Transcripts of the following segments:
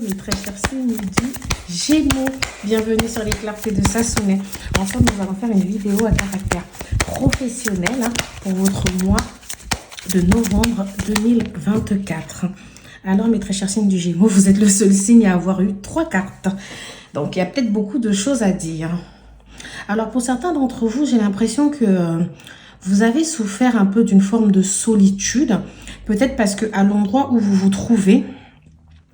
mes très chers signes du Gémeaux. Bienvenue sur les clartés de Sassonet. Ensemble, nous allons faire une vidéo à caractère professionnel pour votre mois de novembre 2024. Alors, mes très chers signes du Gémeaux, vous êtes le seul signe à avoir eu 3 cartes. Donc, il y a peut-être beaucoup de choses à dire. Alors, pour certains d'entre vous, j'ai l'impression que vous avez souffert un peu d'une forme de solitude. Peut-être parce qu'à l'endroit où vous vous trouvez,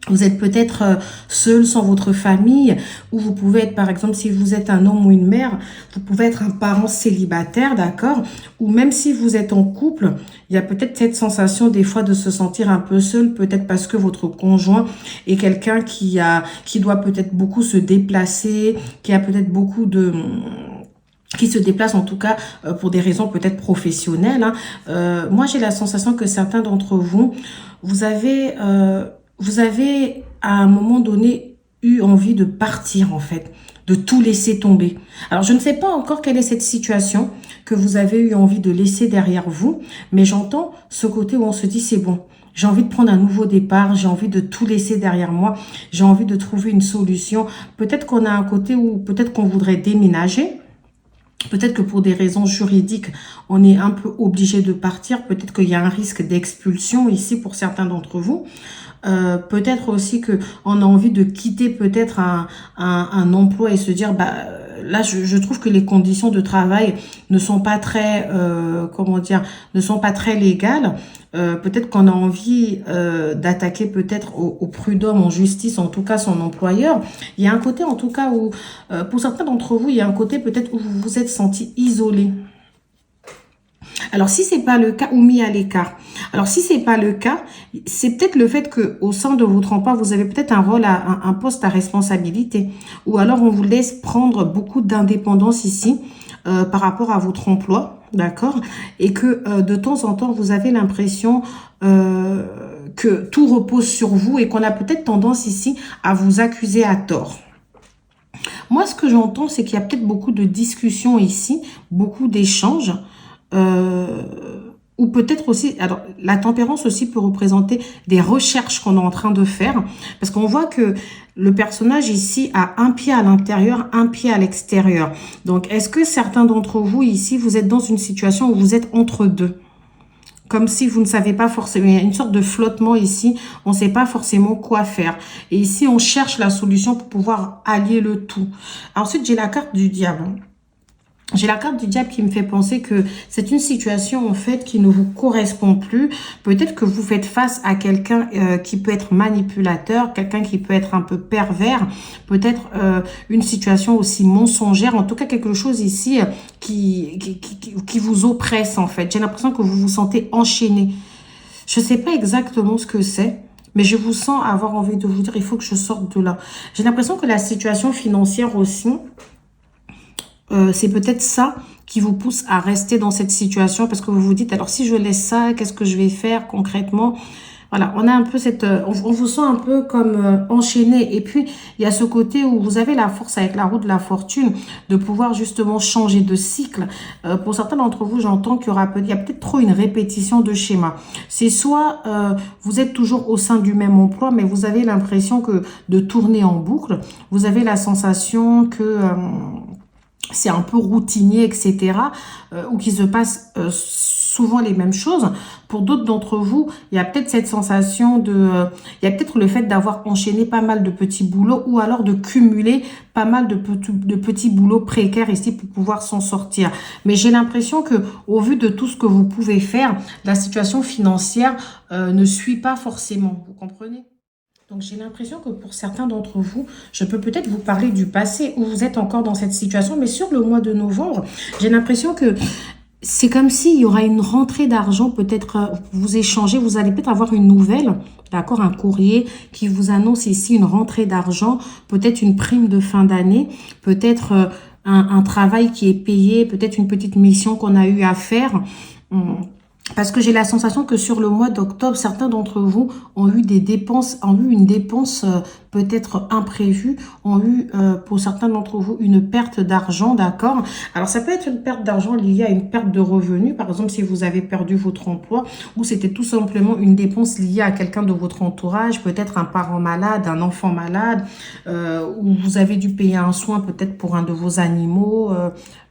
vous êtes peut-être seul sans votre famille, ou vous pouvez être, par exemple, si vous êtes un homme ou une mère, vous pouvez être un parent célibataire, d'accord? Ou même si vous êtes en couple, il y a peut-être cette sensation des fois de se sentir un peu seul, peut-être parce que votre conjoint est quelqu'un qui doit peut-être beaucoup se déplacer, qui a peut-être beaucoup de... qui se déplacent en tout cas pour des raisons peut-être professionnelles. Moi, j'ai la sensation que certains d'entre vous, vous avez à un moment donné eu envie de partir en fait, de tout laisser tomber. Alors, je ne sais pas encore quelle est cette situation que vous avez eu envie de laisser derrière vous, mais j'entends ce côté où on se dit c'est bon. J'ai envie de prendre un nouveau départ, j'ai envie de tout laisser derrière moi, j'ai envie de trouver une solution. Peut-être qu'on a un côté où peut-être qu'on voudrait déménager. Peut-être que pour des raisons juridiques, on est un peu obligé de partir. Peut-être qu'il y a un risque d'expulsion ici pour certains d'entre vous. Peut-être aussi qu'on a envie de quitter peut-être un emploi et se dire, bah là, je trouve que les conditions de travail ne sont pas très, ne sont pas très légales. Peut-être qu'on a envie d'attaquer peut-être au prud'homme, en justice, en tout cas son employeur. Il y a un côté en tout cas où, pour certains d'entre vous, il y a un côté peut-être où vous vous êtes senti isolé. Alors, si c'est pas le cas, ou mis à l'écart. Alors, si c'est pas le cas, c'est peut-être le fait que au sein de votre emploi, vous avez peut-être un rôle, un poste à responsabilité. Ou alors, on vous laisse prendre beaucoup d'indépendance ici par rapport à votre emploi, d'accord? Et que de temps en temps, vous avez l'impression que tout repose sur vous et qu'on a peut-être tendance ici à vous accuser à tort. Moi, ce que j'entends, c'est qu'il y a peut-être beaucoup de discussions ici, beaucoup d'échanges. Ou peut-être aussi, alors la tempérance aussi peut représenter des recherches qu'on est en train de faire, parce qu'on voit que le personnage ici a un pied à l'intérieur, un pied à l'extérieur. Donc, est-ce que certains d'entre vous ici, vous êtes dans une situation où vous êtes entre deux? Comme si vous ne savez pas forcément, il y a une sorte de flottement ici, on ne sait pas forcément quoi faire. Et ici, on cherche la solution pour pouvoir allier le tout. Ensuite, j'ai la carte du diable. J'ai la carte du diable qui me fait penser que c'est une situation en fait qui ne vous correspond plus. Peut-être que vous faites face à quelqu'un qui peut être manipulateur, quelqu'un qui peut être un peu pervers, peut-être une situation aussi mensongère, en tout cas quelque chose ici qui vous oppresse en fait. J'ai l'impression que vous vous sentez enchaîné. Je ne sais pas exactement ce que c'est. Mais je vous sens avoir envie de vous dire, il faut que je sorte de là. J'ai l'impression que la situation financière aussi... c'est peut-être ça qui vous pousse à rester dans cette situation parce que vous vous dites, alors si je laisse ça, qu'est-ce que je vais faire concrètement? Voilà, on a un peu cette... on vous sent un peu comme enchaîné. Et puis, il y a ce côté où vous avez la force avec la roue de la fortune de pouvoir justement changer de cycle. Pour certains d'entre vous, j'entends qu'il y a peut-être trop une répétition de schéma. C'est soit vous êtes toujours au sein du même emploi, mais vous avez l'impression que de tourner en boucle. Vous avez la sensation que... c'est un peu routinier, etc. Ou qu'il se passe souvent les mêmes choses. Pour d'autres d'entre vous, il y a peut-être cette sensation de... il y a peut-être le fait d'avoir enchaîné pas mal de petits boulots ou alors de cumuler pas mal de petits boulots précaires ici pour pouvoir s'en sortir. Mais j'ai l'impression que au vu de tout ce que vous pouvez faire, la situation financière ne suit pas forcément. Vous comprenez ? Donc, j'ai l'impression que pour certains d'entre vous, je peux peut-être vous parler du passé où vous êtes encore dans cette situation. Mais sur le mois de novembre, j'ai l'impression que c'est comme s'il y aura une rentrée d'argent. Peut-être vous échangez, vous allez peut-être avoir une nouvelle, d'accord, un courrier qui vous annonce ici une rentrée d'argent, peut-être une prime de fin d'année, peut-être un travail qui est payé, peut-être une petite mission qu'on a eu à faire. Parce que j'ai la sensation que sur le mois d'octobre, certains d'entre vous ont eu des dépenses, ont eu une dépense peut-être imprévus ont eu, pour certains d'entre vous, une perte d'argent, d'accord? Alors, ça peut être une perte d'argent liée à une perte de revenus. Par exemple, si vous avez perdu votre emploi ou c'était tout simplement une dépense liée à quelqu'un de votre entourage, peut-être un parent malade, un enfant malade, ou vous avez dû payer un soin peut-être pour un de vos animaux.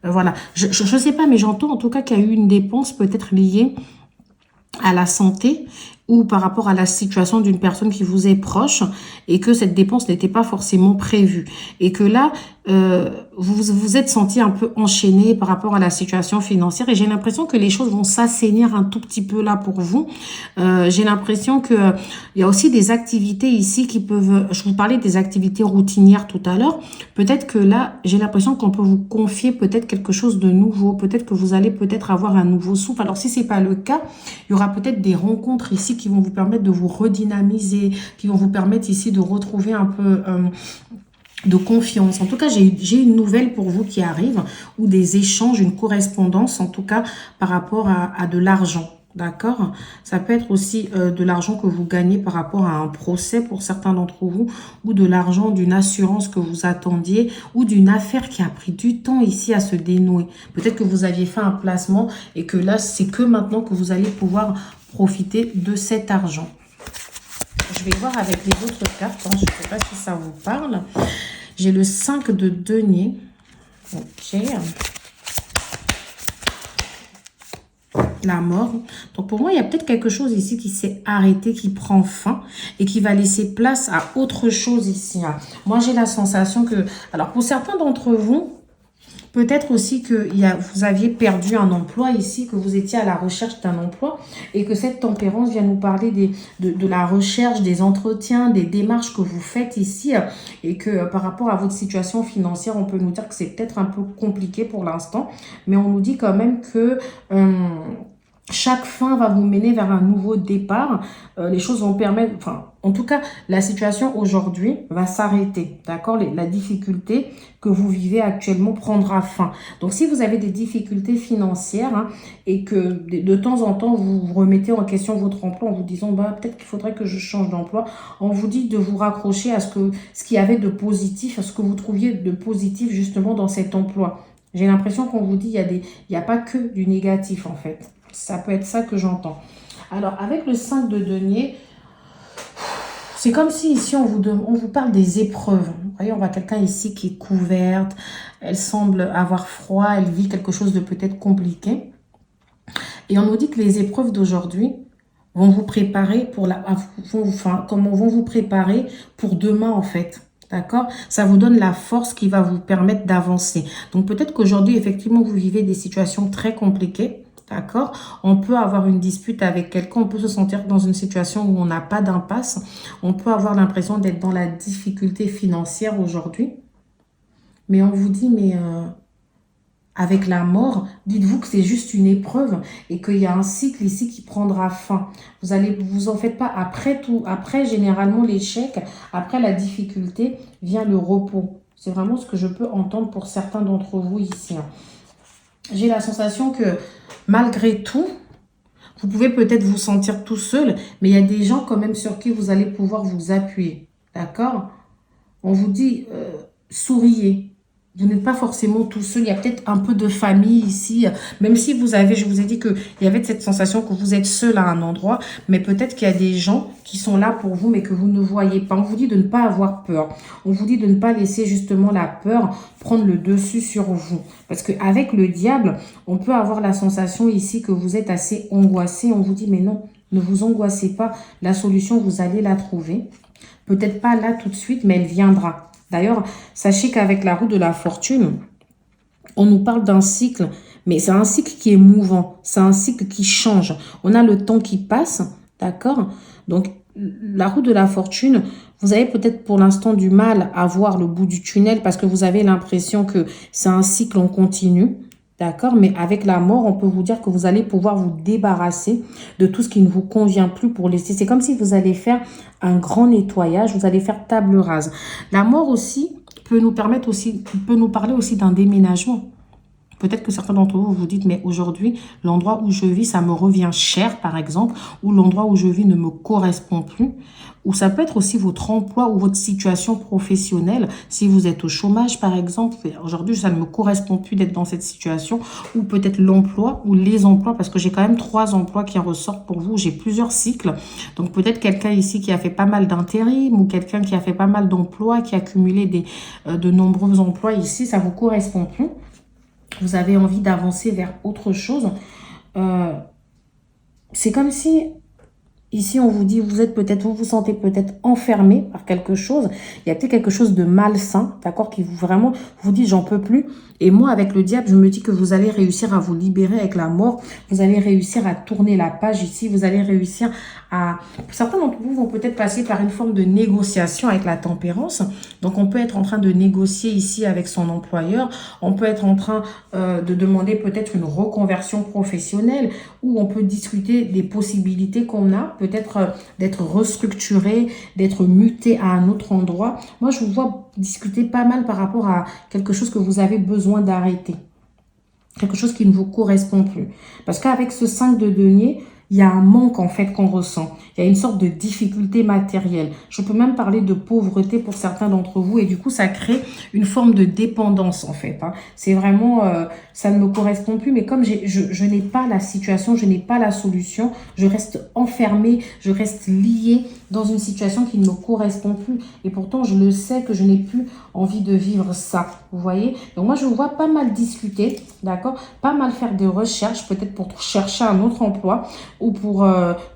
Voilà, je ne sais pas, mais j'entends en tout cas qu'il y a eu une dépense peut-être liée à la santé ou par rapport à la situation d'une personne qui vous est proche et que cette dépense n'était pas forcément prévue. Et que là, vous vous êtes senti un peu enchaîné par rapport à la situation financière et j'ai l'impression que les choses vont s'assainir un tout petit peu là pour vous. J'ai l'impression que il y a aussi des activités ici qui peuvent... Je vous parlais des activités routinières tout à l'heure. Peut-être que là, j'ai l'impression qu'on peut vous confier peut-être quelque chose de nouveau. Peut-être que vous allez peut-être avoir un nouveau souffle. Alors si c'est pas le cas, il y aura peut-être des rencontres ici qui vont vous permettre de vous redynamiser, qui vont vous permettre ici de retrouver un peu de confiance. En tout cas, j'ai une nouvelle pour vous qui arrive, ou des échanges, une correspondance, en tout cas, par rapport à de l'argent. D'accord? Ça peut être aussi de l'argent que vous gagnez par rapport à un procès pour certains d'entre vous, ou de l'argent d'une assurance que vous attendiez, ou d'une affaire qui a pris du temps ici à se dénouer. Peut-être que vous aviez fait un placement et que là, c'est que maintenant que vous allez pouvoir profiter de cet argent. Je vais voir avec les autres cartes. Hein. Je ne sais pas si ça vous parle. J'ai le 5 de denier. Ok. La mort. Donc pour moi, il y a peut-être quelque chose ici qui s'est arrêté, qui prend fin et qui va laisser place à autre chose ici. Hein. Moi, j'ai la sensation que... Alors pour certains d'entre vous, peut-être aussi que vous aviez perdu un emploi ici, que vous étiez à la recherche d'un emploi et que cette tempérance vient nous parler de la recherche, des entretiens, des démarches que vous faites ici et que par rapport à votre situation financière, on peut nous dire que c'est peut-être un peu compliqué pour l'instant, mais on nous dit quand même que... chaque fin va vous mener vers un nouveau départ. Les choses vont permettre... Enfin, en tout cas, la situation aujourd'hui va s'arrêter. D'accord? La difficulté que vous vivez actuellement prendra fin. Donc, si vous avez des difficultés financières hein, et que de temps en temps, vous remettez en question votre emploi en vous disant bah, peut-être qu'il faudrait que je change d'emploi, on vous dit de vous raccrocher à ce qu'il y avait de positif, à ce que vous trouviez de positif justement dans cet emploi. J'ai l'impression qu'on vous dit il y a pas que du négatif en fait. Ça peut être ça que j'entends. Alors, avec le 5 de denier, c'est comme si ici, on vous parle des épreuves. Vous voyez, on voit quelqu'un ici qui est couverte. Elle semble avoir froid. Elle vit quelque chose de peut-être compliqué. Et on nous dit que les épreuves d'aujourd'hui vont vous préparer pour vont vous préparer pour demain, en fait. D'accord? Ça vous donne la force qui va vous permettre d'avancer. Donc, peut-être qu'aujourd'hui, effectivement, vous vivez des situations très compliquées. D'accord? On peut avoir une dispute avec quelqu'un, on peut se sentir dans une situation où on n'a pas d'impasse. On peut avoir l'impression d'être dans la difficulté financière aujourd'hui. Mais on vous dit, mais avec la mort, dites-vous que c'est juste une épreuve et qu'il y a un cycle ici qui prendra fin. Vous en faites pas. Après généralement l'échec, après la difficulté, vient le repos. C'est vraiment ce que je peux entendre pour certains d'entre vous ici. J'ai la sensation que malgré tout, vous pouvez peut-être vous sentir tout seul, mais il y a des gens quand même sur qui vous allez pouvoir vous appuyer. D'accord? On vous dit, souriez. Vous n'êtes pas forcément tout seul. Il y a peut-être un peu de famille ici. Même si je vous ai dit qu'il y avait cette sensation que vous êtes seul à un endroit. Mais peut-être qu'il y a des gens qui sont là pour vous, mais que vous ne voyez pas. On vous dit de ne pas avoir peur. On vous dit de ne pas laisser justement la peur prendre le dessus sur vous. Parce qu'avec le diable, on peut avoir la sensation ici que vous êtes assez angoissé. On vous dit, mais non, ne vous angoissez pas. La solution, vous allez la trouver. Peut-être pas là tout de suite, mais elle viendra. D'ailleurs, sachez qu'avec la roue de la fortune, on nous parle d'un cycle, mais c'est un cycle qui est mouvant, c'est un cycle qui change. On a le temps qui passe, d'accord? Donc, la roue de la fortune, vous avez peut-être pour l'instant du mal à voir le bout du tunnel parce que vous avez l'impression que c'est un cycle en continu. D'accord? Mais avec la mort, on peut vous dire que vous allez pouvoir vous débarrasser de tout ce qui ne vous convient plus pour laisser. C'est comme si vous allez faire un grand nettoyage, vous allez faire table rase. La mort aussi peut nous parler aussi d'un déménagement. Peut-être que certains d'entre vous vous dites, mais aujourd'hui, l'endroit où je vis, ça me revient cher, par exemple, ou l'endroit où je vis ne me correspond plus. Ou ça peut être aussi votre emploi ou votre situation professionnelle. Si vous êtes au chômage, par exemple, aujourd'hui, ça ne me correspond plus d'être dans cette situation. Ou peut-être l'emploi ou les emplois, parce que j'ai quand même 3 emplois qui en ressortent pour vous. J'ai plusieurs cycles. Donc peut-être quelqu'un ici qui a fait pas mal d'intérim ou quelqu'un qui a fait pas mal d'emplois, qui a cumulé de nombreux emplois ici, ça ne vous correspond plus. Vous avez envie d'avancer vers autre chose. C'est comme si, ici, on vous dit, vous vous sentez peut-être enfermé par quelque chose. Il y a peut-être quelque chose de malsain, d'accord, qui vous dit, j'en peux plus. Et moi, avec le diable, je me dis que vous allez réussir à vous libérer avec la mort. Vous allez réussir à tourner la page ici. Vous allez réussir à... Certains d'entre vous vont peut-être passer par une forme de négociation avec la tempérance. Donc, on peut être en train de négocier ici avec son employeur. On peut être en train de demander peut-être une reconversion professionnelle ou on peut discuter des possibilités qu'on a, peut-être d'être restructuré, d'être muté à un autre endroit. Moi, je vous vois discuter pas mal par rapport à quelque chose que vous avez besoin d'arrêter. Quelque chose qui ne vous correspond plus. Parce qu'avec ce 5 de denier, il y a un manque en fait qu'on ressent. Il y a une sorte de difficulté matérielle. Je peux même parler de pauvreté pour certains d'entre vous et du coup ça crée une forme de dépendance en fait. C'est vraiment, ça ne me correspond plus mais comme je n'ai pas la situation, je n'ai pas la solution, je reste enfermée, je reste liée dans une situation qui ne me correspond plus et pourtant je le sais que je n'ai plus envie de vivre ça. Vous voyez? Donc moi je vous vois pas mal discuter, d'accord? Pas mal faire des recherches peut-être pour chercher un autre emploi ou pour,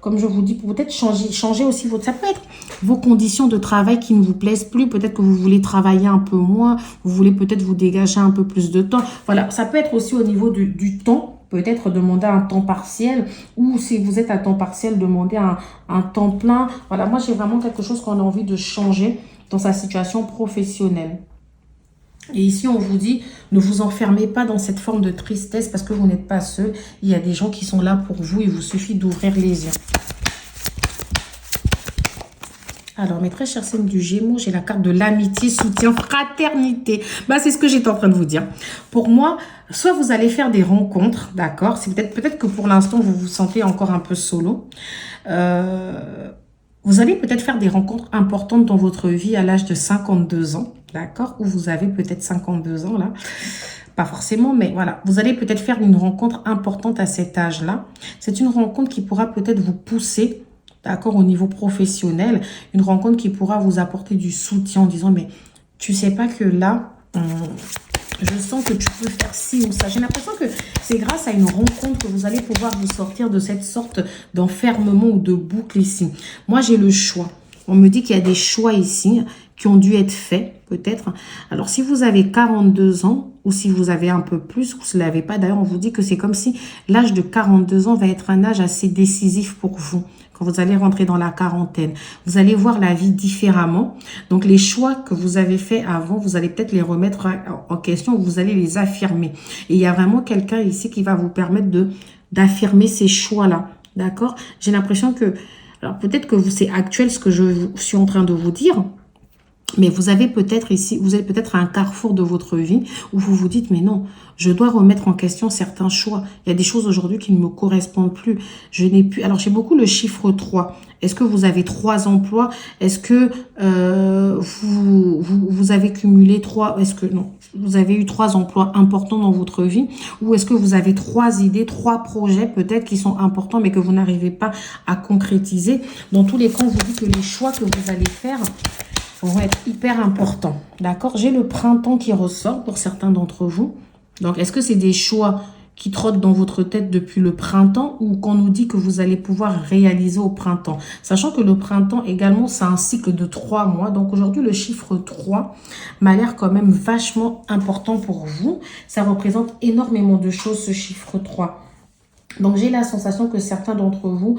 comme je vous dis, pour peut-être changer aussi votre... Ça peut être vos conditions de travail qui ne vous plaisent plus. Peut-être que vous voulez travailler un peu moins. Vous voulez peut-être vous dégager un peu plus de temps. Voilà, ça peut être aussi au niveau du temps. Peut-être demander un temps partiel. Ou si vous êtes à temps partiel, demander un temps plein. Voilà, moi j'ai vraiment quelque chose qu'on a envie de changer dans sa situation professionnelle. Et ici, on vous dit, ne vous enfermez pas dans cette forme de tristesse parce que vous n'êtes pas seul. Il y a des gens qui sont là pour vous. Il vous suffit d'ouvrir les yeux. Alors, mes très chers signes du Gémeaux, j'ai la carte de l'amitié, soutien, fraternité. Bah, c'est ce que j'étais en train de vous dire. Pour moi, soit vous allez faire des rencontres, d'accord? C'est peut-être que pour l'instant, vous vous sentez encore un peu solo. Vous allez peut-être faire des rencontres importantes dans votre vie à l'âge de 52 ans, d'accord? Ou vous avez peut-être 52 ans là. Pas forcément, mais voilà. Vous allez peut-être faire une rencontre importante à cet âge-là. C'est une rencontre qui pourra peut-être vous pousser, d'accord, au niveau professionnel. Une rencontre qui pourra vous apporter du soutien en disant, mais tu sais pas que là... je sens que tu peux faire ci ou ça. J'ai l'impression que c'est grâce à une rencontre que vous allez pouvoir vous sortir de cette sorte d'enfermement ou de boucle ici. Moi, j'ai le choix. On me dit qu'il y a des choix ici qui ont dû être faits, peut-être. Alors, si vous avez 42 ans ou si vous avez un peu plus, ou vous ne l'avez pas, d'ailleurs, on vous dit que c'est comme si l'âge de 42 ans va être un âge assez décisif pour vous. Quand vous allez rentrer dans la quarantaine, vous allez voir la vie différemment. Donc, les choix que vous avez faits avant, vous allez peut-être les remettre en question, vous allez les affirmer. Et il y a vraiment quelqu'un ici qui va vous permettre d'affirmer ces choix-là. D'accord? J'ai l'impression que, alors peut-être que c'est actuel ce que je suis en train de vous dire, mais vous avez peut-être ici, vous êtes peut-être à un carrefour de votre vie où vous vous dites, mais non, je dois remettre en question certains choix. Il y a des choses aujourd'hui qui ne me correspondent plus. Je n'ai plus. Alors, j'ai beaucoup le chiffre 3. Est-ce que vous avez 3 emplois? Est-ce que vous avez cumulé 3? Est-ce que non, vous avez eu 3 emplois importants dans votre vie? Ou est-ce que vous avez 3 idées, 3 projets peut-être qui sont importants mais que vous n'arrivez pas à concrétiser? Dans tous les cas, on vous dit que les choix que vous allez faire vont être hyper importants. D'accord? J'ai le printemps qui ressort pour certains d'entre vous. Donc, est-ce que c'est des choix qui trottent dans votre tête depuis le printemps ou qu'on nous dit que vous allez pouvoir réaliser au printemps? Sachant que le printemps également, c'est un cycle de 3 mois. Donc, aujourd'hui, le chiffre 3 m'a l'air quand même vachement important pour vous. Ça représente énormément de choses, ce chiffre 3. Donc, j'ai la sensation que certains d'entre vous...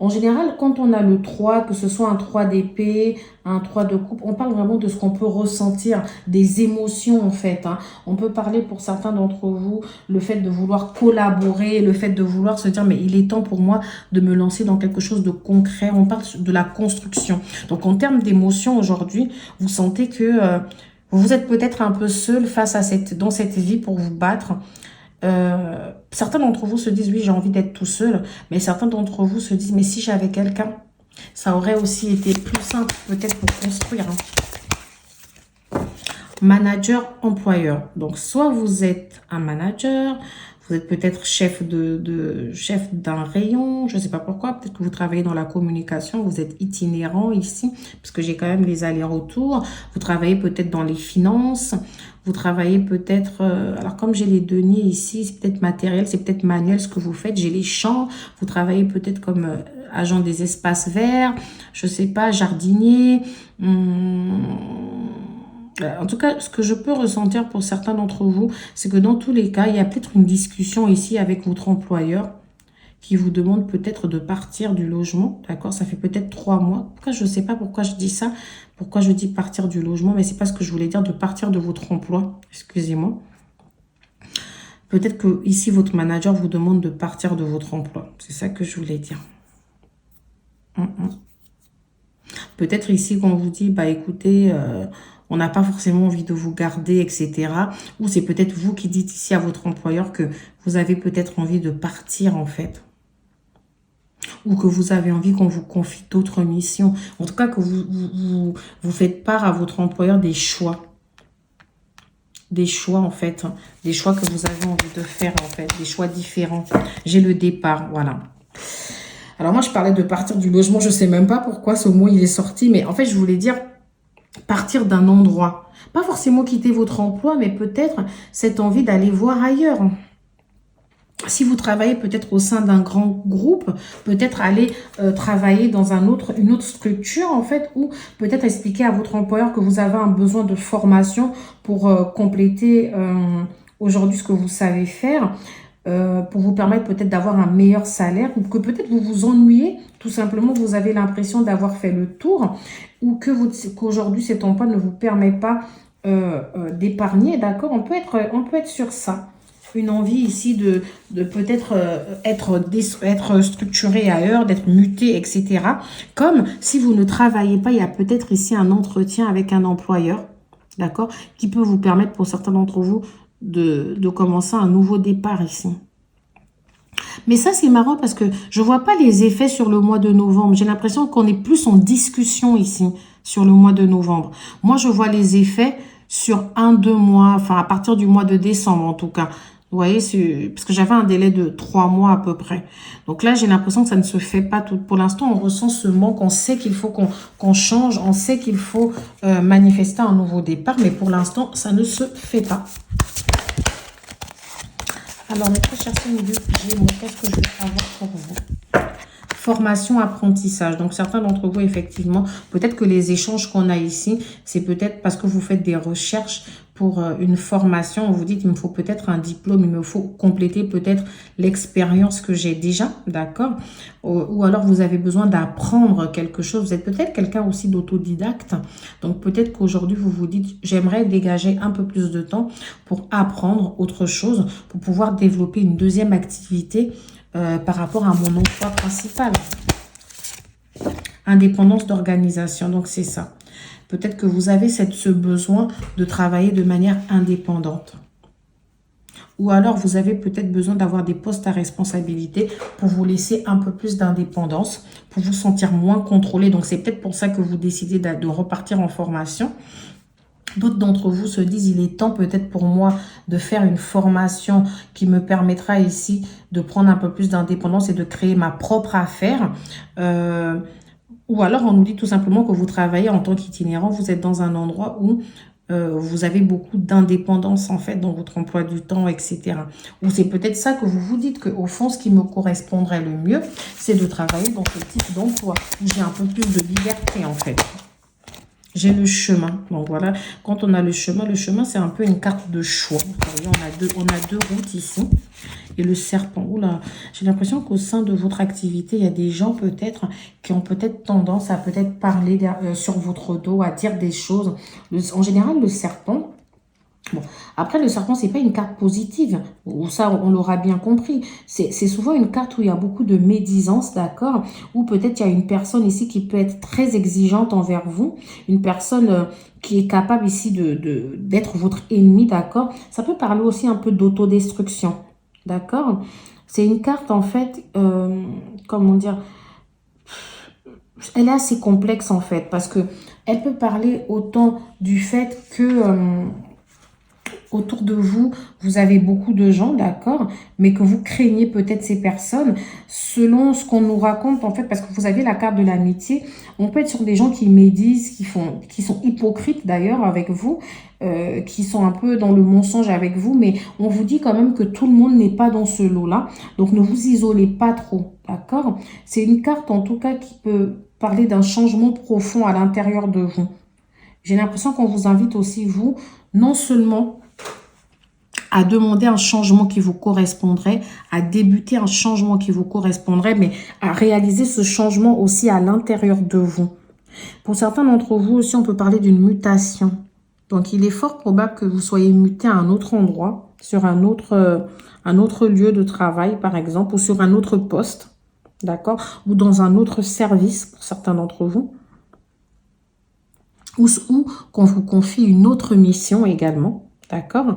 En général, quand on a le 3, que ce soit un 3 d'épée, un 3 de coupe, on parle vraiment de ce qu'on peut ressentir, des émotions en fait. On peut parler pour certains d'entre vous, le fait de vouloir collaborer, le fait de vouloir se dire, mais il est temps pour moi de me lancer dans quelque chose de concret. On parle de la construction. Donc en termes d'émotions aujourd'hui, vous sentez que vous êtes peut-être un peu seul face à dans cette vie pour vous battre. Certains d'entre vous se disent, oui, j'ai envie d'être tout seul. Mais certains d'entre vous se disent, mais si j'avais quelqu'un, ça aurait aussi été plus simple, peut-être pour construire. Manager, employeur. Donc, soit vous êtes un manager, vous êtes peut-être chef chef d'un rayon, je ne sais pas pourquoi. Peut-être que vous travaillez dans la communication, vous êtes itinérant ici, parce que j'ai quand même les allers-retours. Vous travaillez peut-être dans les finances, vous travaillez peut-être... alors, comme j'ai les deniers ici, c'est peut-être matériel, c'est peut-être manuel ce que vous faites. J'ai les champs, vous travaillez peut-être comme agent des espaces verts, je ne sais pas, jardinier... En tout cas, ce que je peux ressentir pour certains d'entre vous, c'est que dans tous les cas, il y a peut-être une discussion ici avec votre employeur qui vous demande peut-être de partir du logement, d'accord? Ça fait peut-être 3 mois. Pourquoi je ne sais pas pourquoi je dis ça, pourquoi je dis partir du logement, mais c'est pas ce que je voulais dire, de partir de votre emploi, excusez-moi. Peut-être que ici, votre manager vous demande de partir de votre emploi. C'est ça que je voulais dire. Peut-être ici qu'on vous dit, bah écoutez, on n'a pas forcément envie de vous garder, etc. Ou c'est peut-être vous qui dites ici à votre employeur que vous avez peut-être envie de partir en fait. Ou que vous avez envie qu'on vous confie d'autres missions. En tout cas, que vous faites part à votre employeur des choix. Des choix en fait. Des choix que vous avez envie de faire en fait. Des choix différents. J'ai le départ, voilà. Alors moi, je parlais de partir du logement. Je ne sais même pas pourquoi ce mot il est sorti. Mais en fait, je voulais dire partir d'un endroit. Pas forcément quitter votre emploi, mais peut-être cette envie d'aller voir ailleurs. Si vous travaillez peut-être au sein d'un grand groupe, peut-être aller travailler dans une autre structure en fait, ou peut-être expliquer à votre employeur que vous avez un besoin de formation pour compléter aujourd'hui ce que vous savez faire. Pour vous permettre peut-être d'avoir un meilleur salaire, ou que peut-être vous vous ennuyez, tout simplement vous avez l'impression d'avoir fait le tour, ou qu'aujourd'hui cet emploi ne vous permet pas d'épargner, d'accord? On peut être sur ça. Une envie ici de peut-être être structuré ailleurs, d'être muté, etc. Comme si vous ne travaillez pas, il y a peut-être ici un entretien avec un employeur, d'accord? Qui peut vous permettre pour certains d'entre vous de commencer un nouveau départ ici. Mais ça, c'est marrant parce que je ne vois pas les effets sur le mois de novembre. J'ai l'impression qu'on est plus en discussion ici sur le mois de novembre. Moi, je vois les effets sur 1-2 mois, enfin à partir du mois de décembre en tout cas. Vous voyez, parce que j'avais un délai de 3 mois à peu près. Donc là, j'ai l'impression que ça ne se fait pas tout. Pour l'instant, on ressent ce manque. On sait qu'il faut qu'on change. On sait qu'il faut manifester un nouveau départ. Mais pour l'instant, ça ne se fait pas. Alors, mes très chers signes de Gémeaux, qu'est-ce que je vais avoir pour vous? Formation, apprentissage. Donc, certains d'entre vous, effectivement, peut-être que les échanges qu'on a ici, c'est peut-être parce que vous faites des recherches pour une formation. Vous dites, il me faut peut-être un diplôme, il me faut compléter peut-être l'expérience que j'ai déjà, d'accord? Ou alors, vous avez besoin d'apprendre quelque chose. Vous êtes peut-être quelqu'un aussi d'autodidacte. Donc, peut-être qu'aujourd'hui, vous vous dites, j'aimerais dégager un peu plus de temps pour apprendre autre chose, pour pouvoir développer une deuxième activité par rapport à mon emploi principal. Indépendance d'organisation, donc c'est ça. Peut-être que vous avez ce besoin de travailler de manière indépendante. Ou alors vous avez peut-être besoin d'avoir des postes à responsabilité pour vous laisser un peu plus d'indépendance, pour vous sentir moins contrôlé. Donc c'est peut-être pour ça que vous décidez de repartir en formation. D'autres d'entre vous se disent, il est temps peut-être pour moi de faire une formation qui me permettra ici de prendre un peu plus d'indépendance et de créer ma propre affaire. Ou alors on nous dit tout simplement que vous travaillez en tant qu'itinérant, vous êtes dans un endroit où vous avez beaucoup d'indépendance en fait dans votre emploi du temps, etc. Ou c'est peut-être ça que vous vous dites qu'au fond, ce qui me correspondrait le mieux, c'est de travailler dans ce type d'emploi où j'ai un peu plus de liberté en fait. J'ai le chemin. Donc voilà, quand on a le chemin c'est un peu une carte de choix. Vous voyez, on a deux routes ici. Et le serpent. Oula, j'ai l'impression qu'au sein de votre activité, il y a des gens peut-être qui ont peut-être tendance à peut-être parler sur votre dos, à dire des choses. En général, le serpent... Bon, après, le serpent, c'est pas une carte positive. Ça, on l'aura bien compris. C'est souvent une carte où il y a beaucoup de médisance, d'accord? Ou peut-être il y a une personne ici qui peut être très exigeante envers vous. Une personne qui est capable ici d'être votre ennemi, d'accord? Ça peut parler aussi un peu d'autodestruction. D'accord? C'est une carte, en fait, comment dire, elle est assez complexe, en fait, parce que elle peut parler autant du fait que autour de vous, vous avez beaucoup de gens, d'accord, mais que vous craignez peut-être ces personnes, selon ce qu'on nous raconte, en fait, parce que vous avez la carte de l'amitié, on peut être sur des gens qui médisent, qui sont hypocrites d'ailleurs avec vous, qui sont un peu dans le mensonge avec vous, mais on vous dit quand même que tout le monde n'est pas dans ce lot-là, donc ne vous isolez pas trop, d'accord? C'est une carte en tout cas qui peut parler d'un changement profond à l'intérieur de vous. J'ai l'impression qu'on vous invite aussi, vous, non seulement à demander un changement qui vous correspondrait, à débuter un changement qui vous correspondrait, mais à réaliser ce changement aussi à l'intérieur de vous. Pour certains d'entre vous aussi, on peut parler d'une mutation. Donc, il est fort probable que vous soyez muté à un autre endroit, sur un autre lieu de travail, par exemple, ou sur un autre poste, d'accord, ou dans un autre service, pour certains d'entre vous, ou qu'on vous confie une autre mission également. D'accord?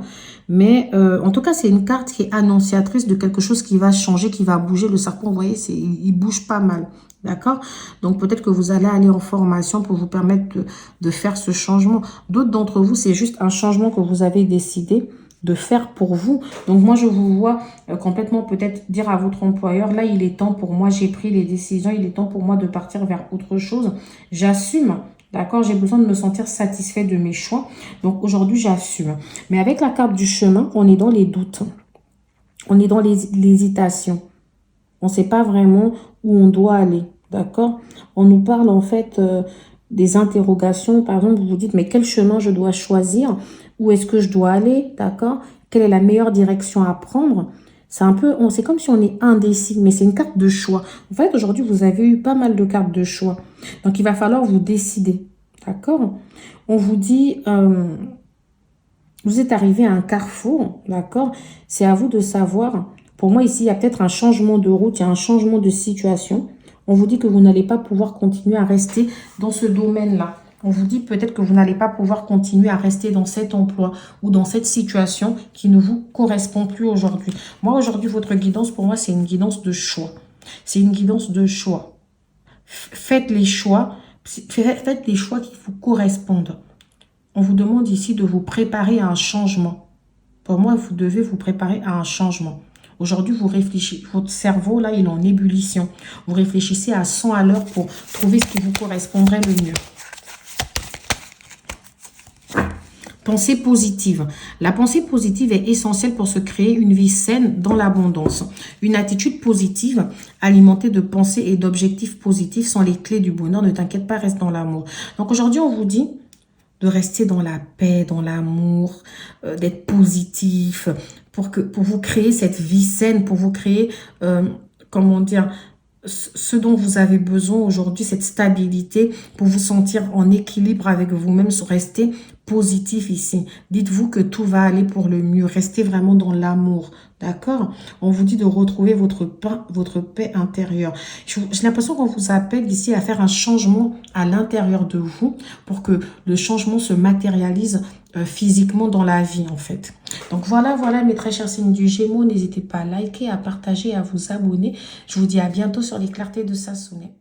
Mais en tout cas, c'est une carte qui est annonciatrice de quelque chose qui va changer, qui va bouger. Le serpent, vous voyez, il bouge pas mal. D'accord? Donc, peut-être que vous allez aller en formation pour vous permettre de faire ce changement. D'autres d'entre vous, c'est juste un changement que vous avez décidé de faire pour vous. Donc, moi, je vous vois complètement peut-être dire à votre employeur, là, il est temps pour moi, j'ai pris les décisions, il est temps pour moi de partir vers autre chose. J'assume. D'accord, j'ai besoin de me sentir satisfait de mes choix. Donc aujourd'hui, j'assume. Mais avec la carte du chemin, on est dans les doutes. On est dans l'hésitation. On ne sait pas vraiment où on doit aller. D'accord? On nous parle en fait des interrogations. Par exemple, vous vous dites, mais quel chemin je dois choisir? Où est-ce que je dois aller? D'accord? Quelle est la meilleure direction à prendre? C'est un peu, c'est comme si on est indécis, mais c'est une carte de choix. En fait, aujourd'hui, vous avez eu pas mal de cartes de choix. Donc, il va falloir vous décider. D'accord? On vous dit, vous êtes arrivé à un carrefour. D'accord? C'est à vous de savoir. Pour moi, ici, il y a peut-être un changement de route, il y a un changement de situation. On vous dit que vous n'allez pas pouvoir continuer à rester dans ce domaine-là. On vous dit peut-être que vous n'allez pas pouvoir continuer à rester dans cet emploi ou dans cette situation qui ne vous correspond plus aujourd'hui. Moi, aujourd'hui, votre guidance, pour moi, c'est une guidance de choix. C'est une guidance de choix. Faites les choix. Faites les choix qui vous correspondent. On vous demande ici de vous préparer à un changement. Pour moi, vous devez vous préparer à un changement. Aujourd'hui, vous réfléchissez, votre cerveau, là, il est en ébullition. Vous réfléchissez à 100 à l'heure pour trouver ce qui vous correspondrait le mieux. Pensée positive. La pensée positive est essentielle pour se créer une vie saine dans l'abondance. Une attitude positive, alimentée de pensées et d'objectifs positifs, sont les clés du bonheur. Ne t'inquiète pas, reste dans l'amour. Donc aujourd'hui, on vous dit de rester dans la paix, dans l'amour, d'être positif, pour vous créer cette vie saine, pour vous créer, comment dire, ce dont vous avez besoin aujourd'hui, cette stabilité, pour vous sentir en équilibre avec vous-même, rester positif ici. Dites-vous que tout va aller pour le mieux. Restez vraiment dans l'amour. D'accord? On vous dit de retrouver votre paix intérieure. J'ai l'impression qu'on vous appelle ici à faire un changement à l'intérieur de vous pour que le changement se matérialise physiquement dans la vie en fait. Donc voilà mes très chers signes du Gémeaux. N'hésitez pas à liker, à partager, à vous abonner. Je vous dis à bientôt sur les clartés de Sassonet.